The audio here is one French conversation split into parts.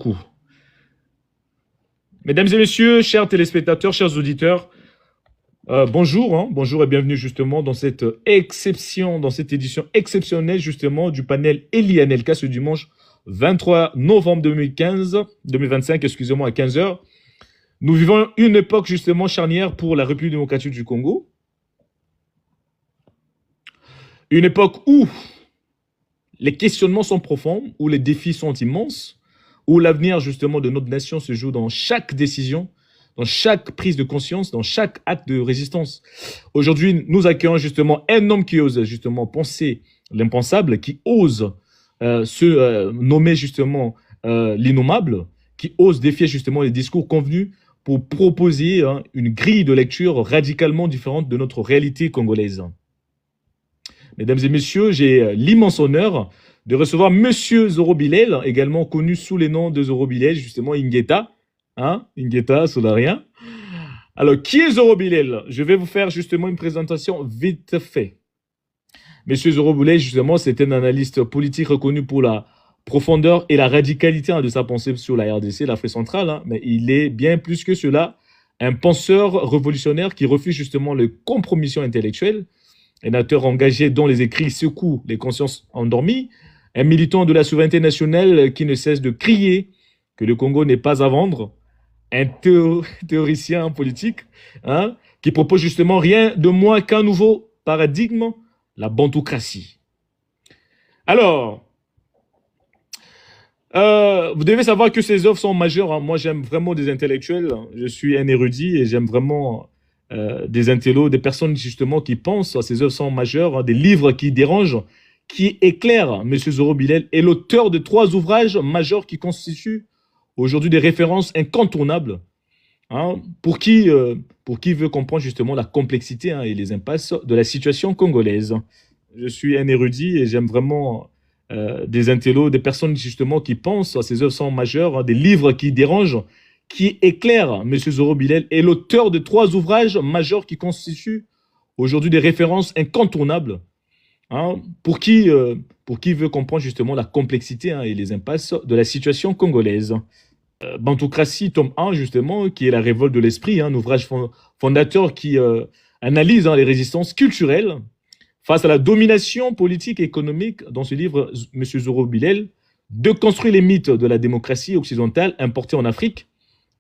beaucoup. Mesdames et messieurs, chers téléspectateurs, chers auditeurs, bonjour, bonjour et bienvenue justement dans cette édition exceptionnelle justement du panel Eli Anelka ce dimanche 23 novembre 2025, excusez-moi, à 15 heures. Nous vivons une époque justement charnière pour la République démocratique du Congo. Une époque où les questionnements sont profonds, où les défis sont immenses, où l'avenir justement de notre nation se joue dans chaque décision, dans chaque prise de conscience, dans chaque acte de résistance. Aujourd'hui, nous accueillons justement un homme qui ose justement penser l'impensable, qui ose se nommer justement l'innommable, qui ose défier justement les discours convenus pour proposer une grille de lecture radicalement différente de notre réalité congolaise. Mesdames et messieurs, j'ai l'immense honneur de recevoir Monsieur Zoro Bilel, également connu sous les noms de Zoro Bilel, justement Ingeta, Ingeta, Solarien. Alors, qui est Zoro Bilel? Je vais vous faire justement une présentation vite fait. Monsieur Zoro Bilel, justement, c'est un analyste politique reconnu pour la profondeur et la radicalité de sa pensée sur la RDC, l'Afrique centrale, mais il est bien plus que cela, un penseur révolutionnaire qui refuse justement les compromissions intellectuelles, un auteur engagé dont les écrits secouent les consciences endormies, un militant de la souveraineté nationale qui ne cesse de crier que le Congo n'est pas à vendre, un théoricien politique qui propose justement rien de moins qu'un nouveau paradigme, la bantoocratie. Alors, vous devez savoir que ces œuvres sont majeures. Moi, j'aime vraiment des intellectuels. Je suis un érudit et j'aime vraiment des intellos, des personnes justement qui pensent. Ces œuvres sont majeures, des livres qui dérangent, qui éclairent. M. Zoro Bilel est l'auteur de 3 ouvrages majeurs qui constituent aujourd'hui des références incontournables pour qui veut comprendre justement la complexité et les impasses de la situation congolaise. Je suis un érudit et j'aime vraiment des intellos, des personnes justement qui pensent. Ces œuvres sont majeures, des livres qui dérangent, qui éclairent. M. Zoro Bilel est l'auteur de 3 ouvrages majeurs qui constituent aujourd'hui des références incontournables pour qui veut comprendre justement la complexité et les impasses de la situation congolaise. Bantoocratie, tome 1, justement, qui est la révolte de l'esprit, un ouvrage fondateur qui analyse les résistances culturelles face à la domination politique et économique. Dans ce livre, M. Zoro Bilel déconstruit les mythes de la démocratie occidentale importée en Afrique,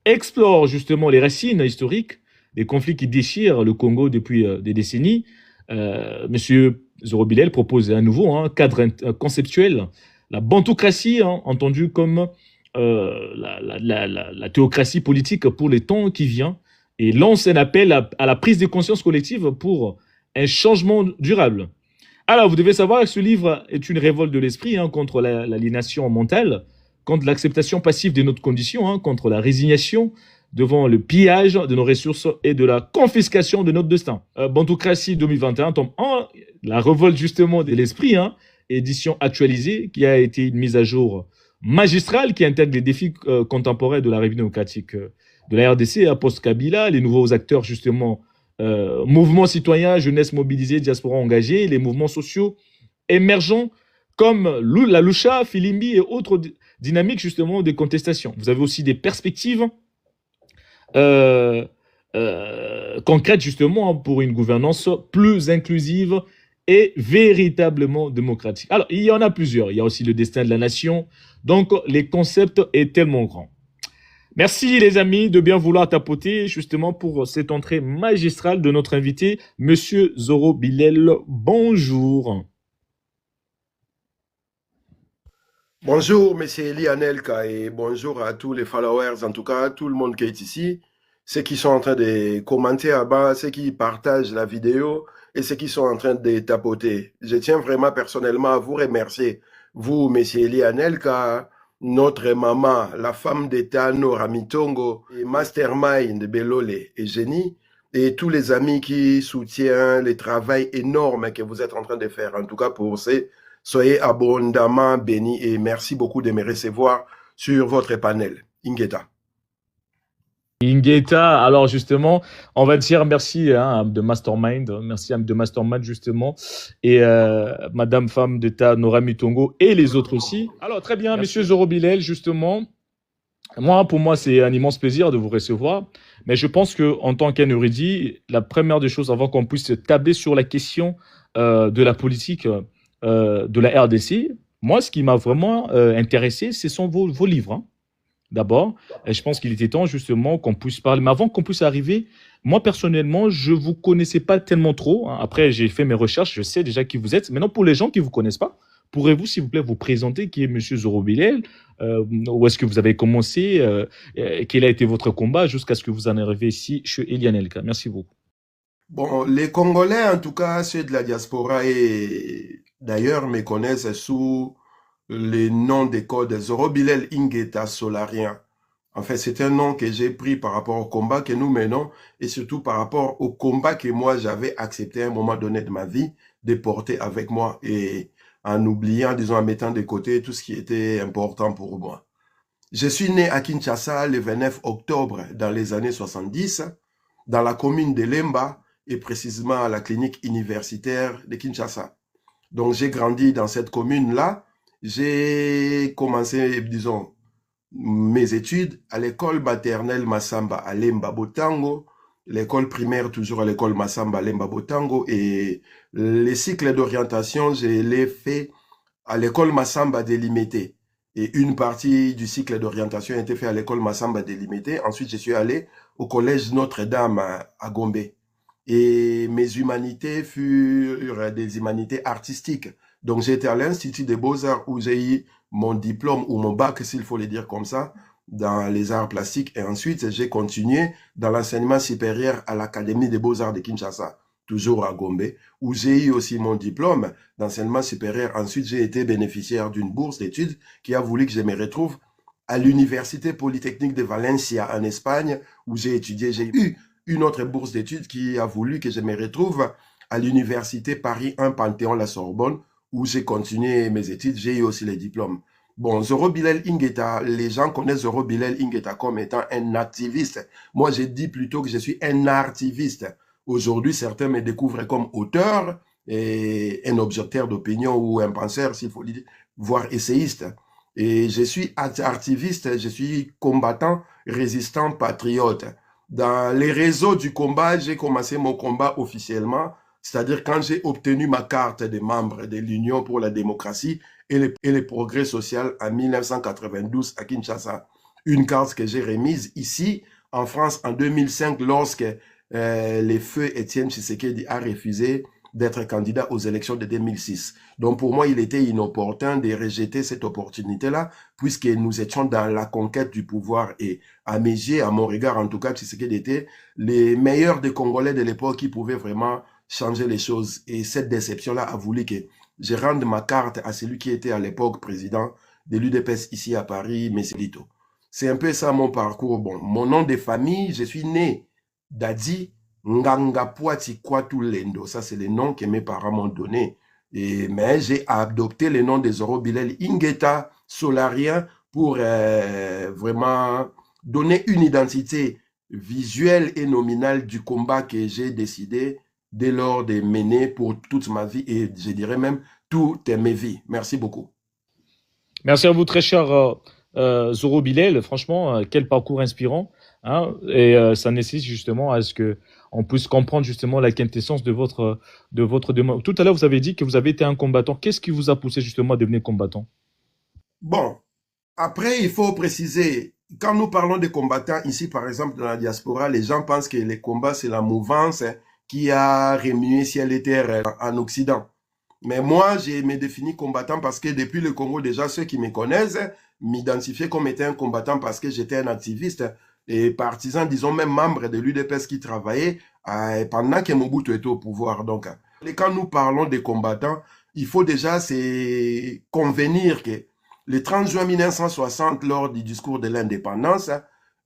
explore justement les racines historiques des conflits qui déchirent le Congo depuis des décennies. M. Zoro Bilel propose à nouveau cadre conceptuel, la bantoocratie, entendue comme la théocratie politique pour les temps qui viennent, et lance un appel à la prise de conscience collective pour un changement durable. Alors, vous devez savoir que ce livre est une révolte de l'esprit contre l'aliénation mentale, contre l'acceptation passive de notre condition, contre la résignation devant le pillage de nos ressources et de la confiscation de notre destin. Bantoocratie 2021, tome 1, la révolte justement de l'esprit, édition actualisée, qui a été une mise à jour magistrale, qui intègre les défis contemporains de la République démocratique de la RDC, post-Kabila, les nouveaux acteurs justement, mouvements citoyens, jeunesse mobilisée, diaspora engagée, les mouvements sociaux émergents comme la Lucha, Filimbi et autres dynamiques justement de contestation. Vous avez aussi des perspectives concrètes justement pour une gouvernance plus inclusive et véritablement démocratique. Alors, il y en a plusieurs. Il y a aussi le destin de la nation. Donc, les concepts est tellement grand. Merci les amis de bien vouloir tapoter justement pour cette entrée magistrale de notre invité, Monsieur Zoro Bilel. Bonjour. Bonjour, Monsieur Eli Anelka, et bonjour à tous les followers, en tout cas, tout le monde qui est ici, ceux qui sont en train de commenter là-bas, ceux qui partagent la vidéo et ceux qui sont en train de tapoter. Je tiens vraiment personnellement à vous remercier, vous, Monsieur Eli Anelka, notre maman, la femme d'État Nora Mitongo, et Mastermind de Belole et Génie, et tous les amis qui soutiennent le travail énorme que vous êtes en train de faire. En tout cas, pour ces soyez abondamment bénis et merci beaucoup de me recevoir sur votre panel. Ingeta. Ingeta, alors justement, on va dire merci de Mastermind, merci de Mastermind justement, et Madame femme d'État Nora Mitongo et les autres aussi. Alors très bien, Monsieur Zoro Bilel, justement, Moi, pour moi, c'est un immense plaisir de vous recevoir. Mais je pense que, en tant qu'érudit, la première des choses, avant qu'on puisse tabler sur la question de la politique de la RDC, moi, ce qui m'a vraiment intéressé, ce sont vos livres, hein, d'abord. Et je pense qu'il était temps, justement, qu'on puisse parler. Mais avant qu'on puisse arriver, moi, personnellement, je ne vous connaissais pas tellement trop, hein. Après, j'ai fait mes recherches, je sais déjà qui vous êtes. Maintenant, pour les gens qui ne vous connaissent pas, pourrez-vous, s'il vous plaît, vous présenter qui est Monsieur Zorobilel, où est-ce que vous avez commencé, quel a été votre combat jusqu'à ce que vous en arriviez ici chez Elianelka. Merci beaucoup. Bon, les Congolais, en tout cas, ceux de la diaspora et d'ailleurs me connaissent sous les noms des codes Zorobilel Ingeta Solarien. En fait, c'est un nom que j'ai pris par rapport au combat que nous menons et surtout par rapport au combat que moi j'avais accepté à un moment donné de ma vie de porter avec moi et en oubliant, disons, en mettant de côté tout ce qui était important pour moi. Je suis né à Kinshasa le 29 octobre dans les années 70, dans la commune de Lemba et précisément à la clinique universitaire de Kinshasa. Donc j'ai grandi dans cette commune-là. J'ai commencé, disons, mes études à l'école maternelle Massamba à Lemba Botango, l'école primaire toujours à l'école Massamba à Lemba Botango et les cycles d'orientation, je l'ai fait à l'école Massamba délimitée. Et une partie du cycle d'orientation a été fait à l'école Massamba délimitée. Ensuite, je suis allé au collège Notre-Dame à Gombe. Et mes humanités furent des humanités artistiques. Donc, j'étais à l'Institut des Beaux-Arts où j'ai eu mon diplôme ou mon bac, s'il faut le dire comme ça, dans les arts plastiques. Et ensuite, j'ai continué dans l'enseignement supérieur à l'Académie des Beaux-Arts de Kinshasa, toujours à Gombe, où j'ai eu aussi mon diplôme d'enseignement supérieur. Ensuite, j'ai été bénéficiaire d'une bourse d'études qui a voulu que je me retrouve à l'Université Polytechnique de Valencia en Espagne, où j'ai étudié. J'ai eu une autre bourse d'études qui a voulu que je me retrouve à l'Université Paris 1 Panthéon-La Sorbonne, où j'ai continué mes études. J'ai eu aussi les diplômes. Bon, Zorobilel Ingeta, les gens connaissent Zorobilel Ingeta comme étant un activiste. Moi, je dis plutôt que je suis un artiviste. Aujourd'hui, certains me découvrent comme auteur et un objecteur d'opinion ou un penseur, s'il faut dire, voire essayiste. Et je suis activiste, je suis combattant, résistant, patriote. Dans les réseaux du combat, j'ai commencé mon combat officiellement, c'est-à-dire quand j'ai obtenu ma carte de membre de l'Union pour la démocratie et le progrès social en 1992 à Kinshasa. Une carte que j'ai remise ici en France en 2005 lorsque le feu Étienne Tshisekedi a refusé d'être candidat aux élections de 2006. Donc pour moi, il était inopportun de rejeter cette opportunité-là, puisque nous étions dans la conquête du pouvoir et à mes yeux, à mon regard en tout cas, Tshisekedi était les meilleurs des Congolais de l'époque qui pouvaient vraiment changer les choses. Et cette déception-là a voulu que je rende ma carte à celui qui était à l'époque président de l'UDPS ici à Paris, M. Lito. C'est un peu ça mon parcours. Bon, mon nom de famille, je suis né Dadi Ngangapwati Kwatu Lendo. Ça, c'est le nom que mes parents m'ont donné. Mais j'ai adopté le nom de Zorobilel Ingeta Solarien pour vraiment donner une identité visuelle et nominale du combat que j'ai décidé dès lors de mener pour toute ma vie et je dirais même toutes mes vies. Merci beaucoup. Merci à vous, très cher Zoro Bilel. Franchement, quel parcours inspirant, hein, et ça nécessite justement à ce que on puisse comprendre justement la quintessence de votre demande. Tout à l'heure, vous avez dit que vous avez été un combattant. Qu'est-ce qui vous a poussé justement à devenir combattant? Bon, après, il faut préciser, quand nous parlons de combattants ici, par exemple, dans la diaspora, les gens pensent que les combats, c'est la mouvance qui a remué ciel et terre en Occident. Mais moi, je me définis combattant parce que depuis le Congo, déjà, ceux qui me connaissent m'identifiaient comme étant un combattant parce que j'étais un activiste et partisan, disons même membre de l'UDPS qui travaillait pendant que Mobutu était au pouvoir. Donc, et quand nous parlons des combattants, il faut déjà se convenir que le 30 juin 1960, lors du discours de l'indépendance,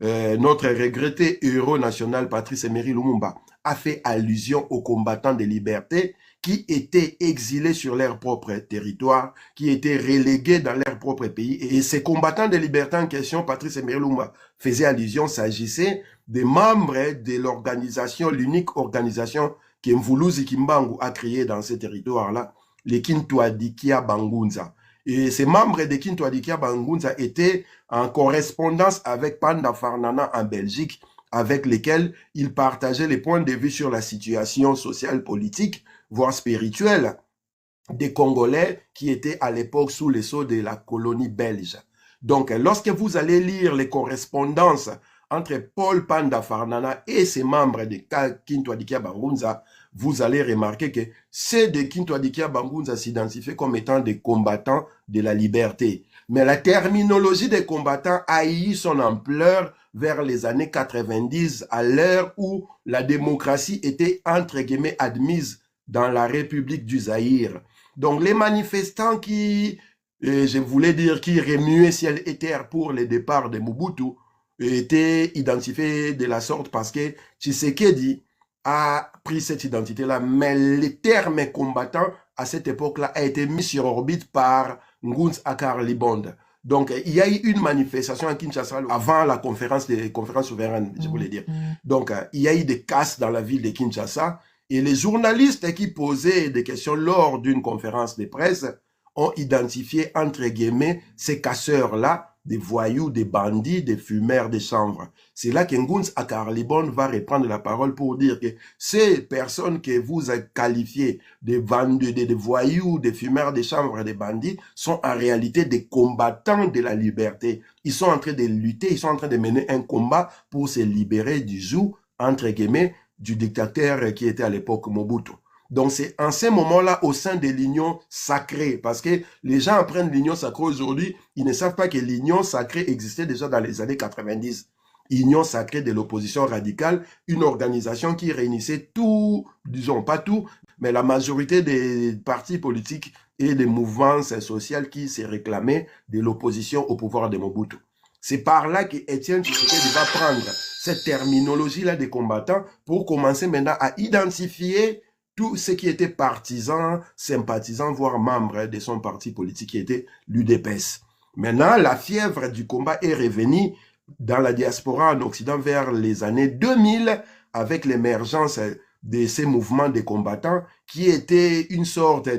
notre regretté héros national Patrice Emery Lumumba a fait allusion aux combattants de liberté qui étaient exilés sur leur propre territoire, qui étaient relégués dans leur propre pays. Et ces combattants de liberté en question, Patrice Emery Lumumba faisait allusion, s'agissait des membres de l'organisation, l'unique organisation que Mvuluzi Kimbangu a créée dans ces territoires-là, les Kintuadikia Bangunza. Et ces membres de Kintu Adikia Bangunza étaient en correspondance avec Panda Farnana en Belgique, avec lesquels ils partageaient les points de vue sur la situation sociale, politique, voire spirituelle des Congolais qui étaient à l'époque sous le sceau de la colonie belge. Donc, lorsque vous allez lire les correspondances entre Paul Panda Farnana et ses membres de Kintu Adikia Bangunza, vous allez remarquer que ceux de Kintu Adikia Bangunza s'identifient comme étant des combattants de la liberté. Mais la terminologie des combattants a eu son ampleur vers les années 90, à l'heure où la démocratie était entre guillemets admise dans la République du Zaïre. Donc les manifestants qui, je voulais dire, qui remuaient ciel et terre pour le départ de Mobutu, étaient identifiés de la sorte parce que Tshisekedi a pris cette identité-là, mais le terme combattant à cette époque-là a été mis sur orbite par Nguns Akar Libonde. Donc, il y a eu une manifestation à Kinshasa avant la conférence souveraine, je voulais dire. Donc, il y a eu des casses dans la ville de Kinshasa et les journalistes qui posaient des questions lors d'une conférence de presse ont identifié, entre guillemets, ces casseurs-là, des voyous, des bandits, des fumeurs de chanvre. C'est là que Nguns Akar Libonde va reprendre la parole pour dire que ces personnes que vous avez qualifiées de voyous, des fumeurs de chanvre, des bandits, sont en réalité des combattants de la liberté. Ils sont en train de lutter, ils sont en train de mener un combat pour se libérer du joug, entre guillemets, du dictateur qui était à l'époque Mobutu. Donc, c'est en ces moments-là, au sein de l'union sacrée, parce que les gens apprennent l'union sacrée aujourd'hui, ils ne savent pas que l'union sacrée existait déjà dans les années 90. Union sacrée de l'opposition radicale, une organisation qui réunissait tout, disons pas tout, mais la majorité des partis politiques et des mouvements sociaux qui se réclamaient de l'opposition au pouvoir de Mobutu. C'est par là que Étienne Tshisekedi va prendre cette terminologie-là des combattants pour commencer maintenant à identifier tous ceux qui étaient partisans, sympathisants, voire membres de son parti politique qui était l'UDPS. Maintenant, la fièvre du combat est revenue dans la diaspora en Occident vers les années 2000 avec l'émergence de ces mouvements de combattants qui étaient une sorte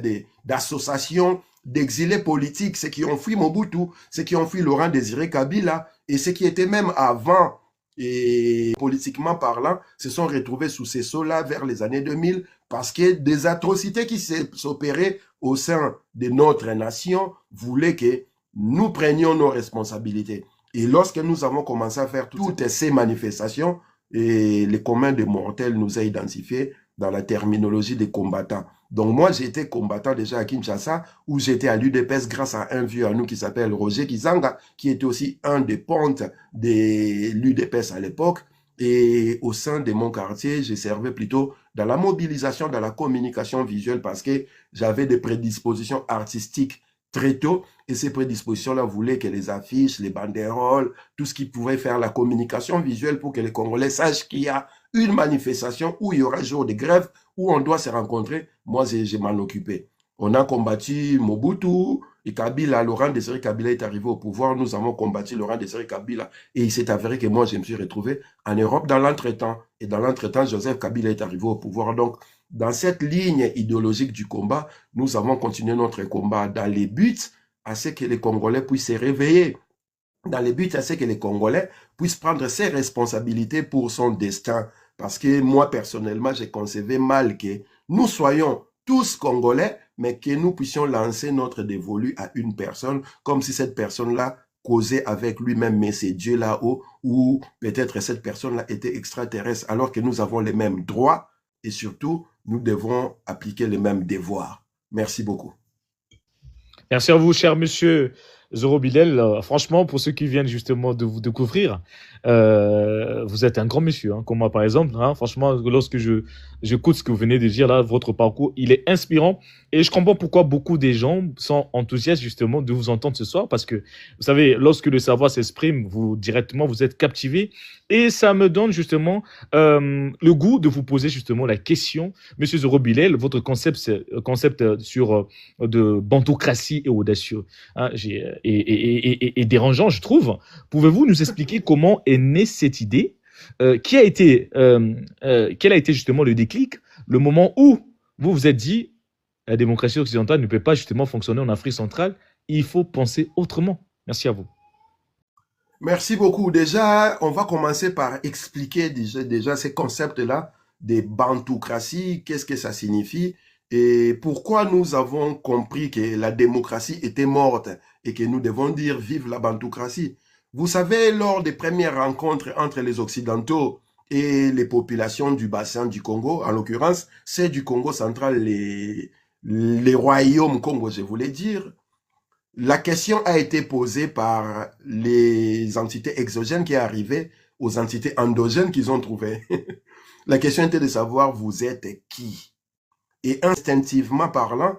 d'association d'exilés politiques, ceux qui ont fui Mobutu, ceux qui ont fui Laurent Désiré Kabila et ceux qui étaient même avant et politiquement parlant, se sont retrouvés sous ces sceaux-là vers les années 2000 parce que des atrocités qui s'opéraient au sein de notre nation voulaient que nous prenions nos responsabilités. Et lorsque nous avons commencé à faire toutes ces manifestations, et les communs des mortels nous a identifiés dans la terminologie des combattants. Donc moi, j'étais combattant déjà à Kinshasa, où j'étais à l'UDPS grâce à un vieux à nous qui s'appelle Roger Kizanga, qui était aussi un des pontes de l'UDPS à l'époque. Et au sein de mon quartier, je servais plutôt dans la mobilisation, dans la communication visuelle, parce que j'avais des prédispositions artistiques très tôt. Et ces prédispositions-là voulaient que les affiches, les banderoles, tout ce qui pouvait faire la communication visuelle pour que les Congolais sachent qu'il y a une manifestation où il y aura jour de grève, où on doit se rencontrer. Moi, je m'en occupais. On a combattu Mobutu et Kabila. Laurent Désiré Kabila est arrivé au pouvoir. Nous avons combattu Laurent Désiré Kabila. Et il s'est avéré que moi, je me suis retrouvé en Europe dans l'entretemps. Et dans l'entretemps, Joseph Kabila est arrivé au pouvoir. Donc, dans cette ligne idéologique du combat, nous avons continué notre combat dans les buts à ce que les Congolais puissent se réveiller, dans les buts à ce que les Congolais puissent prendre ses responsabilités pour son destin. Parce que moi, personnellement, j'ai concevé mal que nous soyons tous Congolais, mais que nous puissions lancer notre dévolu à une personne, comme si cette personne-là causait avec lui-même, mais c'est Dieu là-haut, ou peut-être cette personne-là était extraterrestre, alors que nous avons les mêmes droits, et surtout, nous devons appliquer les mêmes devoirs. Merci beaucoup. Merci à vous, cher monsieur Zoro Bilel. Franchement, pour ceux qui viennent justement de vous découvrir, vous êtes un grand monsieur, hein, comme moi par exemple. Hein. Franchement, lorsque j'écoute ce que vous venez de dire là, votre parcours, il est inspirant. Et je comprends pourquoi beaucoup des gens sont enthousiastes justement de vous entendre ce soir. Parce que, vous savez, lorsque le savoir s'exprime, vous directement, vous êtes captivé. Et ça me donne justement le goût de vous poser justement la question. Monsieur Zoro Bilel, votre concept sur de bantocratie et audacieux hein, et dérangeant, je trouve. Pouvez-vous nous expliquer comment est née cette idée quel a été justement le déclic, le moment où vous vous êtes dit la démocratie occidentale ne peut pas justement fonctionner en Afrique centrale il faut penser autrement. Merci à vous. Merci beaucoup. Déjà, on va commencer par expliquer déjà ces concepts-là des bantoucraties, qu'est-ce que ça signifie et pourquoi nous avons compris que la démocratie était morte et que nous devons dire vive la bantoucratie. Vous savez, lors des premières rencontres entre les Occidentaux et les populations du bassin du Congo, en l'occurrence, c'est du Congo central, les royaumes Congo, je voulais dire, la question a été posée par les entités exogènes qui arrivaient aux entités endogènes qu'ils ont trouvées. La question était de savoir vous êtes qui? Et instinctivement parlant,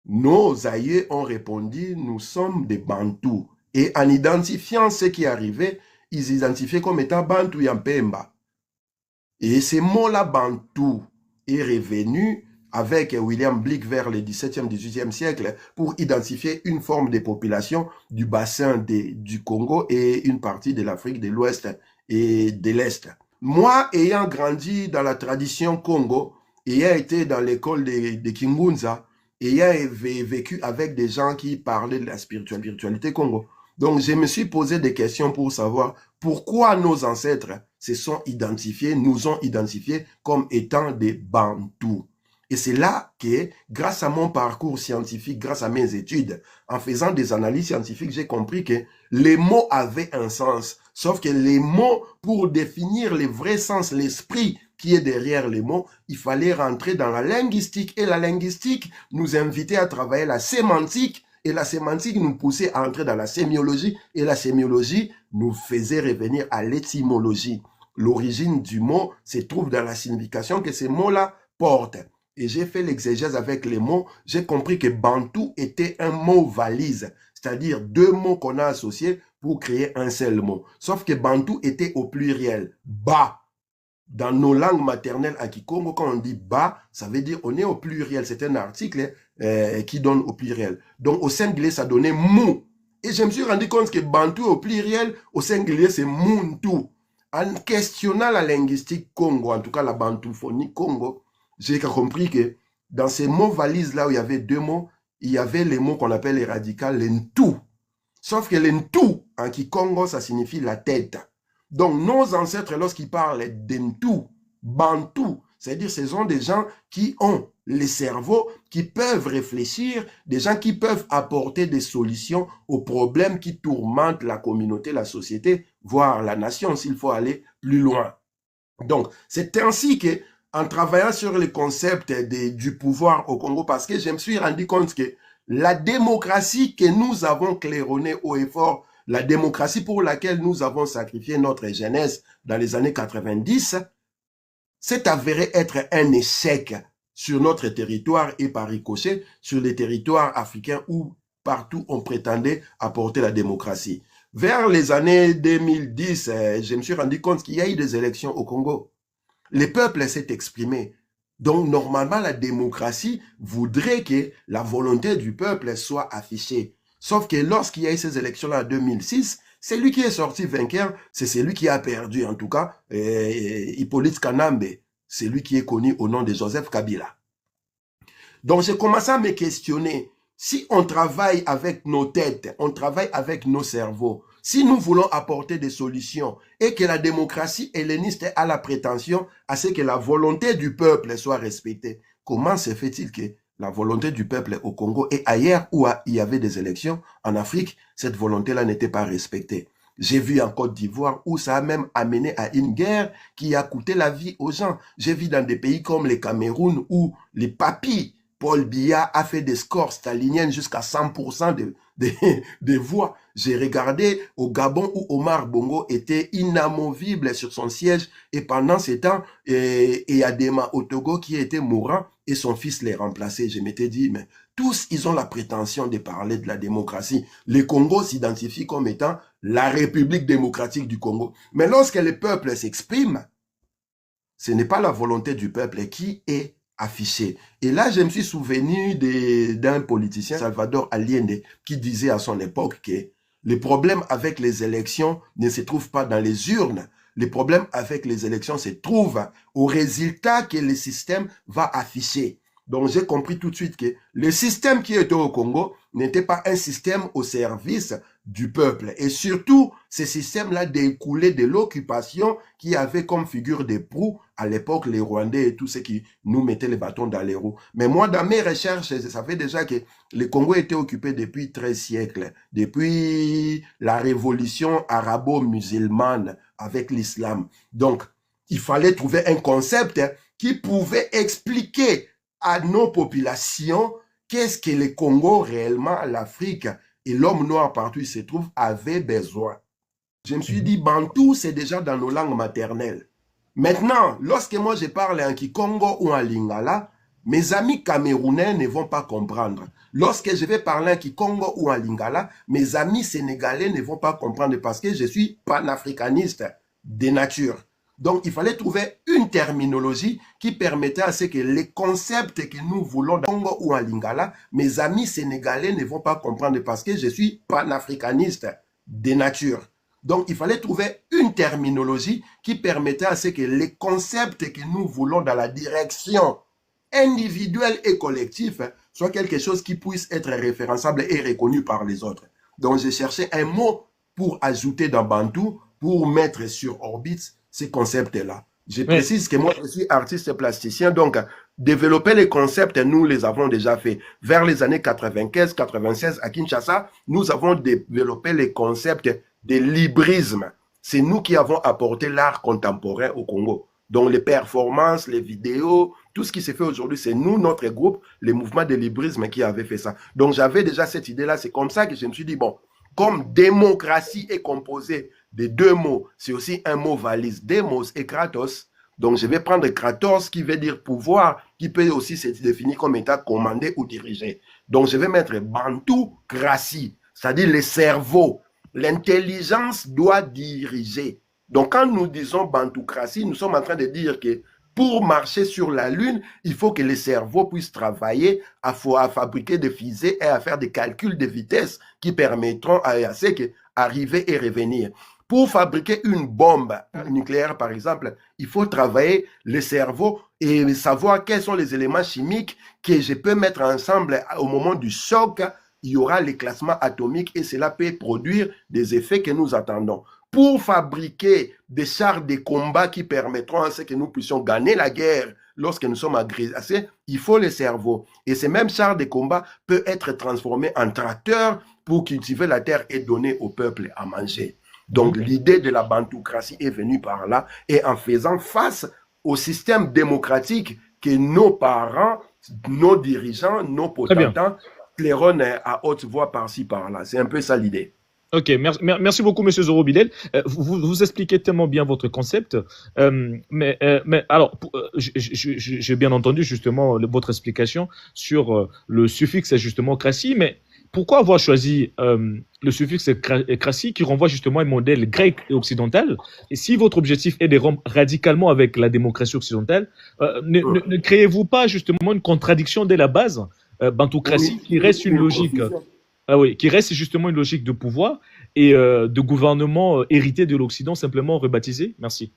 nos aïeux ont répondu nous sommes des Bantous. Et en identifiant ce qui arrivait, ils identifiaient comme étant Bantou Yampemba. Et ce mot-là, Bantou, est revenu avec William Blake vers le 17e, 18e siècle pour identifier une forme de population du bassin du Congo et une partie de l'Afrique de l'Ouest et de l'Est. Moi, ayant grandi dans la tradition Congo, ayant été dans l'école de Kingunza, ayant vécu avec des gens qui parlaient de la spiritualité Congo, donc je me suis posé des questions pour savoir pourquoi nos ancêtres nous ont identifiés comme étant des Bantous. Et c'est là que, grâce à mon parcours scientifique, grâce à mes études, en faisant des analyses scientifiques, j'ai compris que les mots avaient un sens. Sauf que les mots, pour définir le vrai sens, l'esprit qui est derrière les mots, il fallait rentrer dans la linguistique. Et la linguistique nous invitait à travailler la sémantique. Et la sémantique nous poussait à entrer dans la sémiologie. Et la sémiologie nous faisait revenir à l'étymologie. L'origine du mot se trouve dans la signification que ces mots-là portent. Et j'ai fait l'exégèse avec les mots, j'ai compris que Bantou était un mot valise, c'est-à-dire deux mots qu'on a associés pour créer un seul mot. Sauf que Bantou était au pluriel, Ba. Dans nos langues maternelles à Kikongo, quand on dit Ba, ça veut dire on est au pluriel. C'est un article qui donne au pluriel. Donc au singulier, ça donnait Mou. Et je me suis rendu compte que Bantou au pluriel, au singulier, c'est Muntu. En questionnant la linguistique Congo, en tout cas la bantouphonie Congo, j'ai compris que dans ces mots valises là où il y avait deux mots, il y avait les mots qu'on appelle les radicales, les ntou. Sauf que les ntou, en Kikongo, ça signifie la tête. Donc nos ancêtres, lorsqu'ils parlent d'entou, bantou, c'est-à-dire ce sont des gens qui ont les cerveaux, qui peuvent réfléchir, des gens qui peuvent apporter des solutions aux problèmes qui tourmentent la communauté, la société, voire la nation, s'il faut aller plus loin. Donc, c'est ainsi que en travaillant sur le concept du pouvoir au Congo, parce que je me suis rendu compte que la démocratie que nous avons claironnée haut et fort, la démocratie pour laquelle nous avons sacrifié notre jeunesse dans les années 90, s'est avéré être un échec sur notre territoire et par ricochet sur les territoires africains où partout on prétendait apporter la démocratie. Vers les années 2010, je me suis rendu compte qu'il y a eu des élections au Congo. Le peuple s'est exprimé. Donc, normalement, la démocratie voudrait que la volonté du peuple soit affichée. Sauf que lorsqu'il y a eu ces élections-là en 2006, c'est lui qui est sorti vainqueur, c'est celui qui a perdu, en tout cas, Hippolyte Kanambe, c'est lui qui est connu au nom de Joseph Kabila. Donc, j'ai commencé à me questionner. Si on travaille avec nos têtes, on travaille avec nos cerveaux, si nous voulons apporter des solutions et que la démocratie helléniste a la prétention à ce que la volonté du peuple soit respectée, comment se fait-il que la volonté du peuple au Congo et ailleurs où il y avait des élections, en Afrique, cette volonté-là n'était pas respectée? J'ai vu en Côte d'Ivoire où ça a même amené à une guerre qui a coûté la vie aux gens. J'ai vu dans des pays comme le Cameroun où les papis, Paul Biya a fait des scores staliniens jusqu'à 100% des voix. J'ai regardé au Gabon où Omar Bongo était inamovible sur son siège et pendant ce temps, il y a Adema au Togo qui était mourant et son fils les remplaçait. Je m'étais dit, mais tous, ils ont la prétention de parler de la démocratie. Le Congo s'identifie comme étant la République démocratique du Congo. Mais lorsque le peuple s'exprime, ce n'est pas la volonté du peuple qui est affichée. Et là, je me suis souvenu d'un politicien, Salvador Allende, qui disait à son époque que le problème avec les élections ne se trouve pas dans les urnes. Le problème avec les élections se trouve au résultat que le système va afficher. Donc, j'ai compris tout de suite que le système qui était au Congo n'était pas un système au service du peuple. Et surtout, ce système-là découlait de l'occupation qui avait comme figure de proue à l'époque les Rwandais et tous ceux qui nous mettaient les bâtons dans les roues. Mais moi, dans mes recherches, ça fait déjà que le Congo était occupé depuis 13 siècles, depuis la révolution arabo-musulmane avec l'islam. Donc, il fallait trouver un concept qui pouvait expliquer à nos populations qu'est-ce que le Congo réellement, l'Afrique et l'homme noir partout où il se trouve avait besoin. Je me suis dit, Bantou, c'est déjà dans nos langues maternelles. Maintenant, lorsque moi je parle en Kikongo ou en Lingala, mes amis camerounais ne vont pas comprendre. Lorsque je vais parler en Kikongo ou en Lingala, mes amis sénégalais ne vont pas comprendre parce que je suis panafricaniste de nature. Donc, il fallait trouver une terminologie qui permettait à ce que les concepts que nous voulons dans Congo ou en Lingala, mes amis sénégalais ne vont pas comprendre parce que je suis panafricaniste de nature. Donc, il fallait trouver une terminologie qui permettait à ce que les concepts que nous voulons dans la direction individuelle et collective soient quelque chose qui puisse être référençable et reconnu par les autres. Donc, j'ai cherché un mot pour ajouter dans Bantou, pour mettre sur orbite ces concepts-là. Je précise que moi, je suis artiste plasticien, donc développer les concepts, nous les avons déjà fait. Vers les années 95-96 à Kinshasa, nous avons développé les concepts de librisme. C'est nous qui avons apporté l'art contemporain au Congo. Donc les performances, les vidéos, tout ce qui s'est fait aujourd'hui, c'est nous, notre groupe, les mouvements de librisme qui avaient fait ça. Donc j'avais déjà cette idée-là, c'est comme ça que je me suis dit, bon, comme démocratie est composée de deux mots, c'est aussi un mot valise, démos et kratos. Donc je vais prendre kratos qui veut dire pouvoir, qui peut aussi se définir comme état commandé ou dirigé. Donc je vais mettre bantou-cratie, c'est-à-dire le cerveau. L'intelligence doit diriger. Donc quand nous disons bantou-cratie, nous sommes en train de dire que pour marcher sur la Lune, il faut que le cerveau puisse travailler à fabriquer des fusées et à faire des calculs de vitesse qui permettront à ce qu'arriver et revenir. Pour fabriquer une bombe nucléaire, par exemple, il faut travailler le cerveau et savoir quels sont les éléments chimiques que je peux mettre ensemble au moment du choc. Il y aura l'éclatement atomique et cela peut produire des effets que nous attendons. Pour fabriquer des chars de combat qui permettront à ce que nous puissions gagner la guerre lorsque nous sommes agressés, il faut le cerveau. Et ces mêmes chars de combat peuvent être transformés en tracteurs pour cultiver la terre et donner au peuple à manger. Donc l'idée de la bantoocratie est venue par là et en faisant face au système démocratique que nos parents, nos dirigeants, nos potentats claironnent à haute voix par-ci par-là. C'est un peu ça l'idée. Ok, merci beaucoup, Monsieur Zorobidel. Vous expliquez tellement bien votre concept, mais alors, j'ai bien entendu justement votre explication sur le suffixe justement crassi, mais pourquoi avoir choisi le suffixe crassi qui renvoie justement à un modèle grec et occidental? Et si votre objectif est de rompre radicalement avec la démocratie occidentale, ne créez-vous pas justement une contradiction dès la base? Bantoocratie qui reste une logique. Ah oui, qui reste justement une logique de pouvoir et de gouvernement hérité de l'Occident, simplement rebaptisé. Merci.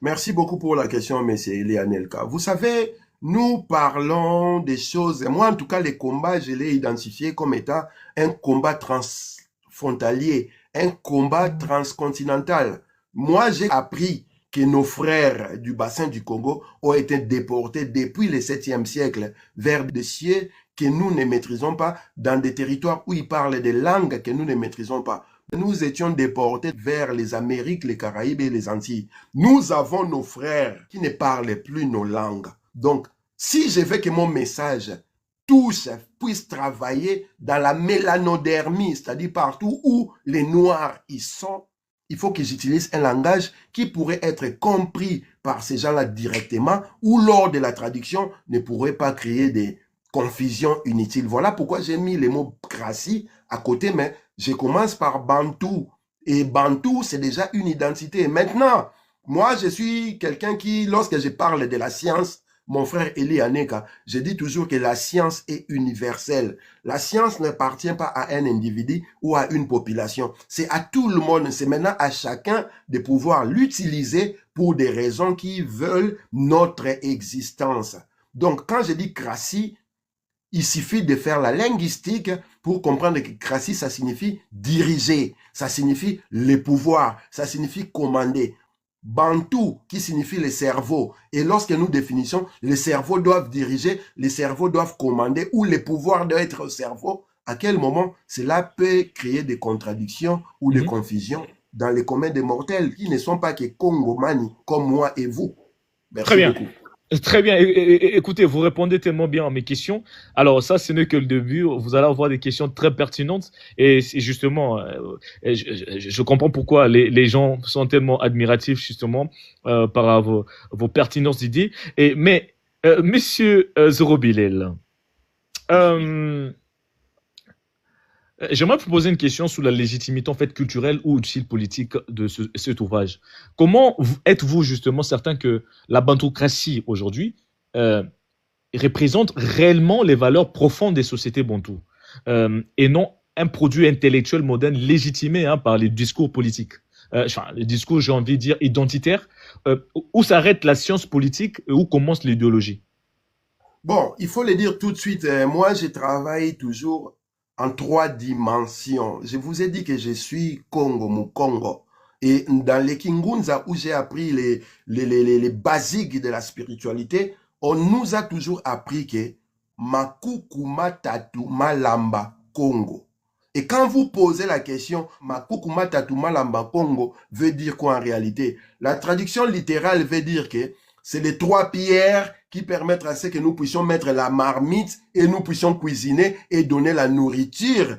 Merci beaucoup pour la question, M. Elianelka. Vous savez, nous parlons des choses, moi en tout cas, les combats, je l'ai identifié comme étant un combat transfrontalier, un combat transcontinental. Moi, j'ai appris que nos frères du bassin du Congo ont été déportés depuis le 7e siècle vers des cieux que nous ne maîtrisons pas, dans des territoires où ils parlent des langues que nous ne maîtrisons pas. Nous étions déportés vers les Amériques, les Caraïbes et les Antilles. Nous avons nos frères qui ne parlent plus nos langues. Donc, si je veux que mon message tous puissent travailler dans la mélanodermie, c'est-à-dire partout où les Noirs y sont, il faut que j'utilise un langage qui pourrait être compris par ces gens-là directement ou lors de la traduction ne pourrait pas créer des confusion inutile. Voilà pourquoi j'ai mis les mots crassi à côté, mais je commence par Bantou. Et Bantou, c'est déjà une identité. Maintenant, moi, je suis quelqu'un qui, lorsque je parle de la science, mon frère Eli Aneka, je dis toujours que la science est universelle. La science n'appartient pas à un individu ou à une population. C'est à tout le monde. C'est maintenant à chacun de pouvoir l'utiliser pour des raisons qui veulent notre existence. Donc, quand je dis cratie, il suffit de faire la linguistique pour comprendre que cratie, ça signifie diriger, ça signifie le pouvoir, ça signifie commander. Bantou, qui signifie le cerveau. Et lorsque nous définissons, les cerveaux doivent diriger, les cerveaux doivent commander, ou le pouvoir doit être au cerveau, à quel moment cela peut créer des contradictions ou des confusions dans les communs des mortels qui ne sont pas que Congomani, comme moi et vous. Très Merci bien. beaucoup. Très bien. Écoutez, vous répondez tellement bien à mes questions. Alors ça, ce n'est que le début. Vous allez avoir des questions très pertinentes. Et c'est justement, je comprends pourquoi les gens sont tellement admiratifs justement par vos pertinences d'idées. Mais Monsieur Zorobilel, euh, j'aimerais vous poser une question sur la légitimité en fait culturelle ou utile politique de cet ouvrage. Comment êtes-vous justement certain que la bantoucratie aujourd'hui euh, représente réellement les valeurs profondes des sociétés bantoues et non un produit intellectuel moderne légitimé par les discours politiques. Enfin, les discours, j'ai envie de dire, identitaires, où s'arrête la science politique et où commence l'idéologie. Bon, il faut le dire tout de suite, moi je travaille toujours en 3 dimensions. Je vous ai dit que je suis Congo, Mukongo. Et dans les Kingunza, où j'ai appris les basiques de la spiritualité, on nous a toujours appris que Makukuma Tatu Malamba Congo. Et quand vous posez la question, Makukuma Tatu Malamba Congo veut dire quoi en réalité? La traduction littérale veut dire que c'est les 3 pierres qui permettent à ce que nous puissions mettre la marmite et nous puissions cuisiner et donner la nourriture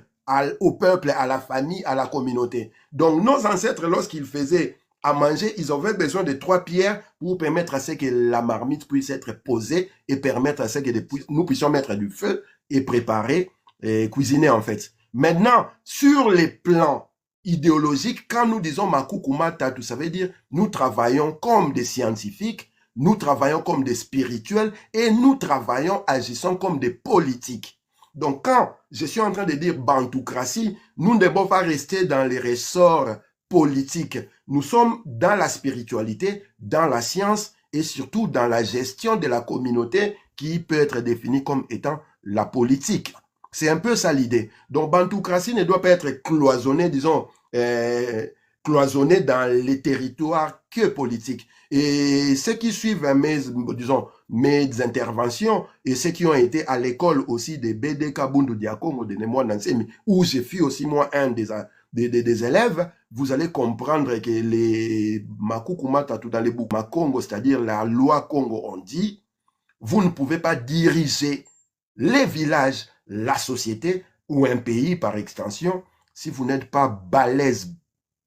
au peuple, à la famille, à la communauté. Donc, nos ancêtres, lorsqu'ils faisaient à manger, ils avaient besoin de 3 pierres pour permettre à ce que la marmite puisse être posée et permettre à ce que nous puissions mettre du feu et préparer et cuisiner en fait. Maintenant, sur les plans idéologiques, quand nous disons Makukuma Tatu, ça veut dire nous travaillons comme des scientifiques, nous travaillons comme des spirituels et nous travaillons, agissons comme des politiques. Donc, quand je suis en train de dire bantoucratie, nous ne devons pas rester dans les ressorts politiques. Nous sommes dans la spiritualité, dans la science et surtout dans la gestion de la communauté qui peut être définie comme étant la politique. C'est un peu ça l'idée. Donc, bantoucratie ne doit pas être cloisonnée, disons, cloisonnée dans les territoires que politiques. Et ceux qui suivent mes interventions et ceux qui ont été à l'école aussi de BDK Bundu Diakongo de Nemo Nansemi, où je fus aussi moi un des élèves, vous allez comprendre que les Makukuma Tatu dans les Bukma Congo, c'est-à-dire la loi Congo, on dit, vous ne pouvez pas diriger les villages, la société ou un pays par extension si vous n'êtes pas balèze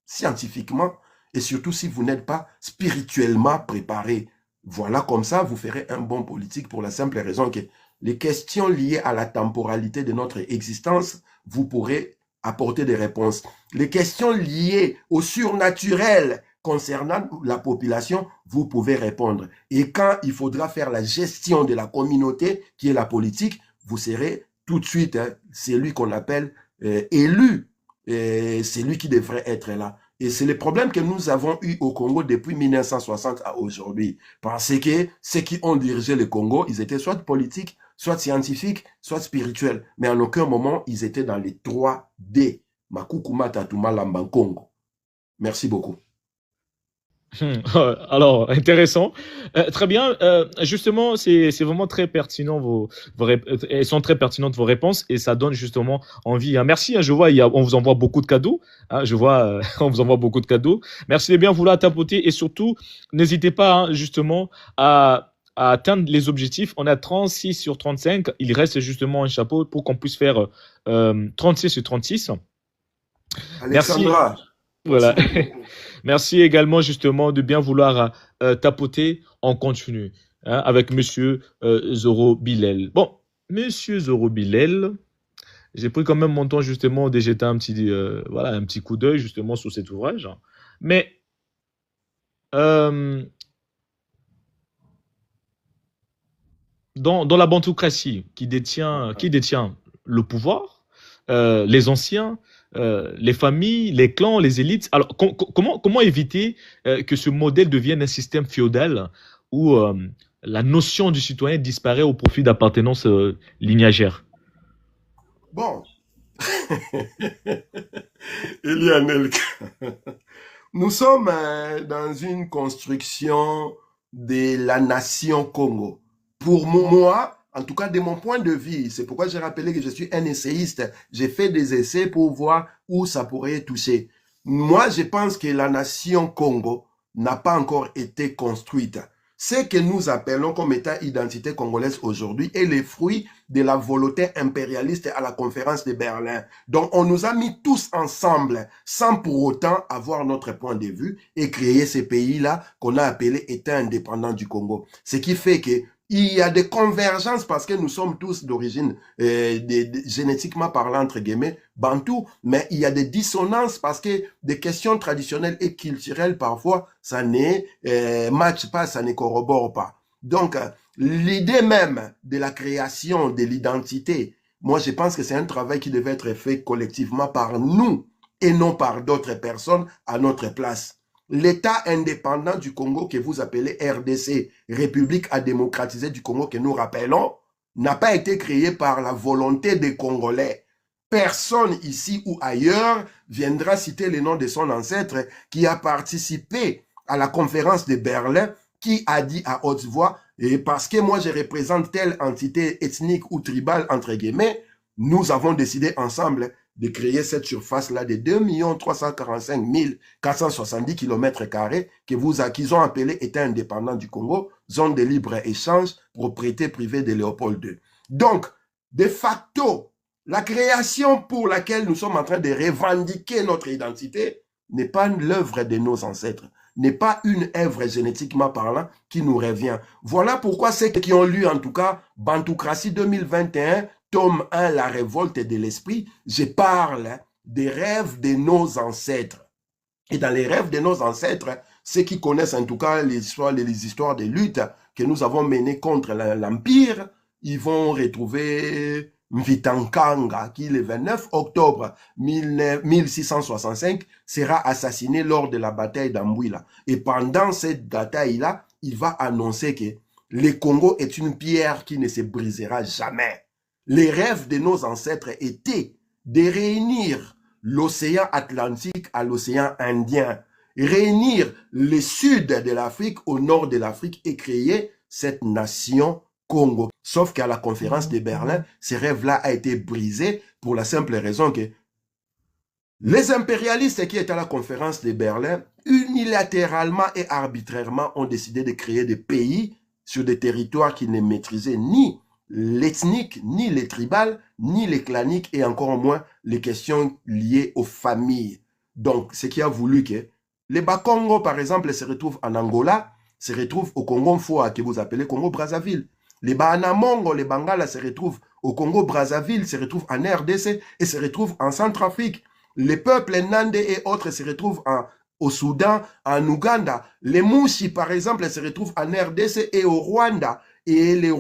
scientifiquement et surtout si vous n'êtes pas spirituellement préparé. Voilà, comme ça, vous ferez un bon politique pour la simple raison que les questions liées à la temporalité de notre existence, vous pourrez apporter des réponses. Les questions liées au surnaturel concernant la population, vous pouvez répondre. Et quand il faudra faire la gestion de la communauté, qui est la politique, vous serez tout de suite celui qu'on appelle élu. C'est lui qui devrait être là. Et c'est le problème que nous avons eu au Congo depuis 1960 à aujourd'hui. Parce que ceux qui ont dirigé le Congo, ils étaient soit politiques, soit scientifiques, soit spirituels. Mais en aucun moment, ils étaient dans les 3D. Makukuma Tatuma Lamba Congo. Merci beaucoup. Alors, intéressant. Très bien. Justement, c'est vraiment très pertinent elles sont très pertinentes vos réponses et ça donne justement envie. Merci. Je vois, on vous envoie beaucoup de cadeaux. Je vois, on vous envoie beaucoup de cadeaux. Merci de bien vouloir tapoter et surtout, n'hésitez pas justement à atteindre les objectifs. On a 36 sur 35. Il reste justement un chapeau pour qu'on puisse faire 36 sur 36. Alexandra. Merci. Voilà. Merci également justement de bien vouloir tapoter en continu avec Monsieur Zoro Bilel. Bon, Monsieur Zoro Bilel, j'ai pris quand même mon temps justement de jeter un petit coup d'œil justement sur cet ouvrage. Mais dans la bantoucratie qui détient le pouvoir, les anciens, les familles, les clans, les élites. Alors, comment éviter que ce modèle devienne un système féodal où la notion du citoyen disparaît au profit d'appartenance lignagère. Bon, Elianel, nous sommes dans une construction de la nation Congo. Pour moi, en tout cas de mon point de vue, c'est pourquoi j'ai rappelé que je suis un essayiste. J'ai fait des essais pour voir où ça pourrait toucher. Moi, je pense que la nation Congo n'a pas encore été construite. Ce que nous appelons comme état identité congolaise aujourd'hui est le fruit de la volonté impérialiste à la conférence de Berlin. Donc, on nous a mis tous ensemble sans pour autant avoir notre point de vue et créer ces pays-là qu'on a appelés États indépendants du Congo. Ce qui fait que il y a des convergences parce que nous sommes tous d'origine génétiquement parlant, entre guillemets, bantou, mais il y a des dissonances parce que des questions traditionnelles et culturelles, parfois, ça ne matche pas, ça ne corrobore pas. Donc, l'idée même de la création de l'identité, moi, je pense que c'est un travail qui devait être fait collectivement par nous et non par d'autres personnes à notre place. L'État indépendant du Congo que vous appelez RDC, République à démocratiser du Congo que nous rappelons, n'a pas été créé par la volonté des Congolais. Personne ici ou ailleurs viendra citer le nom de son ancêtre qui a participé à la conférence de Berlin, qui a dit à haute voix, et parce que moi je représente telle entité ethnique ou tribale, entre guillemets, nous avons décidé ensemble de créer cette surface-là de 2 345 470 km² qu'ils ont appelé État indépendant du Congo, zone de libre-échange, propriété privée de Léopold II. Donc, de facto, la création pour laquelle nous sommes en train de revendiquer notre identité n'est pas l'œuvre de nos ancêtres, n'est pas une œuvre génétiquement parlant qui nous revient. Voilà pourquoi ceux qui ont lu en tout cas Bantoocratie 2021, tome 1, la révolte de l'esprit, je parle des rêves de nos ancêtres. Et dans les rêves de nos ancêtres, ceux qui connaissent en tout cas les histoires de lutte que nous avons menées contre l'Empire, ils vont retrouver Mvitankanga, qui le 29 octobre 1665 sera assassiné lors de la bataille d'Ambwila. Et pendant cette bataille-là, il va annoncer que le Congo est une pierre qui ne se brisera jamais. Les rêves de nos ancêtres étaient de réunir l'océan Atlantique à l'océan Indien, réunir le sud de l'Afrique au nord de l'Afrique et créer cette nation Congo. Sauf qu'à la conférence de Berlin, ce rêve-là a été brisé pour la simple raison que les impérialistes qui étaient à la conférence de Berlin, unilatéralement et arbitrairement, ont décidé de créer des pays sur des territoires qui ne maîtrisaient ni l'ethnique, ni les tribales, ni les claniques, et encore moins les questions liées aux familles. Donc, ce qui a voulu que les Bakongo, par exemple, se retrouvent en Angola, se retrouvent au Congo-Mfoa, que vous appelez Congo-Brazzaville. Les Bahanamongo, les Bangala se retrouvent au Congo-Brazzaville, se retrouvent en RDC et se retrouvent en Centrafrique. Les peuples Nande et autres se retrouvent au Soudan, en Ouganda. Les Mouchi, par exemple, se retrouvent en RDC et au Rwanda. Et les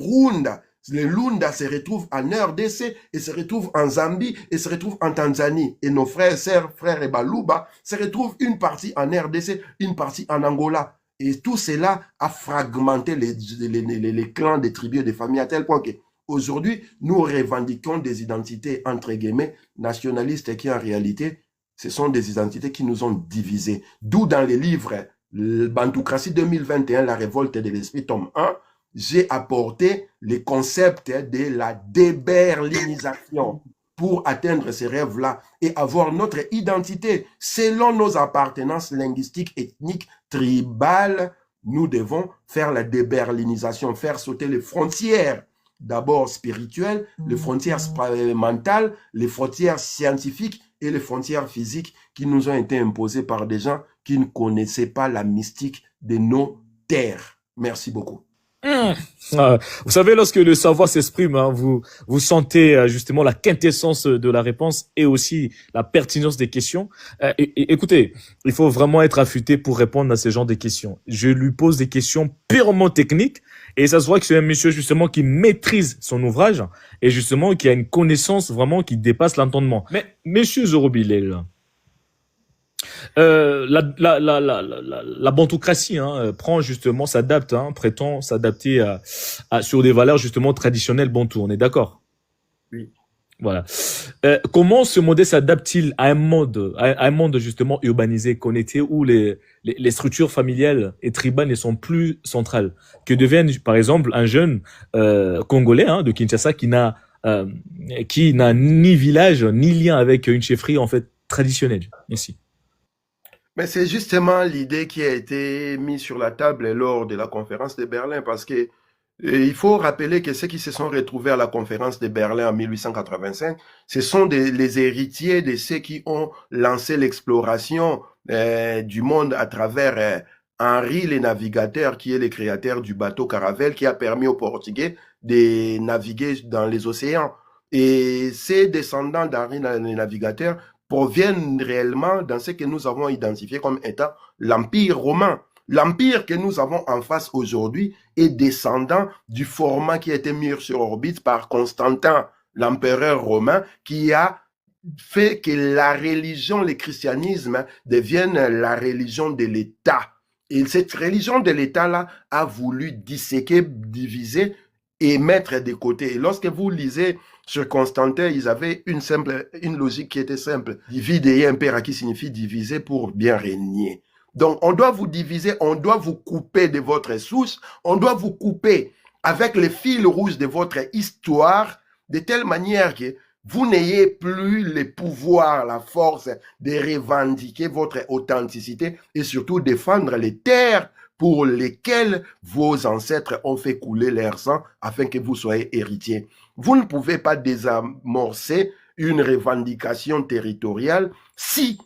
Lunda se retrouvent en RDC et se retrouvent en Zambie et se retrouvent en Tanzanie. Et nos frères, sœurs, frères et Baluba se retrouvent une partie en RDC, une partie en Angola. Et tout cela a fragmenté les clans, des tribus, des familles à tel point que aujourd'hui, nous revendiquons des identités, entre guillemets, nationalistes qui, en réalité, ce sont des identités qui nous ont divisés. D'où dans les livres Bantoocratie 2021, la révolte de l'esprit, tome 1, j'ai apporté les concepts de la déberlinisation pour atteindre ces rêves-là et avoir notre identité selon nos appartenances linguistiques, ethniques, tribales. Nous devons faire la déberlinisation, faire sauter les frontières, d'abord spirituelles, les frontières mentales, les frontières scientifiques et les frontières physiques qui nous ont été imposées par des gens qui ne connaissaient pas la mystique de nos terres. Merci beaucoup. Vous savez, lorsque le savoir s'exprime, hein, vous sentez justement la quintessence de la réponse et aussi la pertinence des questions. Écoutez, il faut vraiment être affûté pour répondre à ce genre de questions. Je lui pose des questions purement techniques et ça se voit que c'est un monsieur justement qui maîtrise son ouvrage et justement qui a une connaissance vraiment qui dépasse l'entendement. Mais monsieur Zorobilel, La bantocratie prend justement, s'adapte, prétend s'adapter sur des valeurs justement traditionnelles bantou. On est d'accord? Oui. Voilà. Comment ce modèle s'adapte-t-il à un monde justement urbanisé, connecté, où les structures familiales et tribales ne sont plus centrales, que devienne par exemple un jeune congolais de Kinshasa euh, qui n'a ni village ni lien avec une chefferie en fait traditionnelle. Merci. Mais c'est justement l'idée qui a été mise sur la table lors de la conférence de Berlin, parce que il faut rappeler que ceux qui se sont retrouvés à la conférence de Berlin en 1885, ce sont les héritiers de ceux qui ont lancé l'exploration du monde à travers Henri le Navigateur, qui est le créateur du bateau Caravelle, qui a permis aux Portugais de naviguer dans les océans. Et ces descendants d'Henri le Navigateur proviennent réellement dans ce que nous avons identifié comme étant l'Empire romain. L'empire que nous avons en face aujourd'hui est descendant du format qui a été mis sur orbite par Constantin, l'empereur romain, qui a fait que la religion, le christianisme, devienne la religion de l'État. Et cette religion de l'État-là a voulu disséquer, diviser et mettre de côté. Et lorsque vous lisez sur Constantin, ils avaient une logique qui était simple. Divide et impera, qui signifie diviser pour bien régner. Donc, on doit vous diviser, on doit vous couper de votre source, on doit vous couper avec le fil rouge de votre histoire, de telle manière que vous n'ayez plus le pouvoir, la force de revendiquer votre authenticité et surtout défendre les terres pour lesquelles vos ancêtres ont fait couler leur sang afin que vous soyez héritiers. Vous ne pouvez pas désamorcer une revendication territoriale si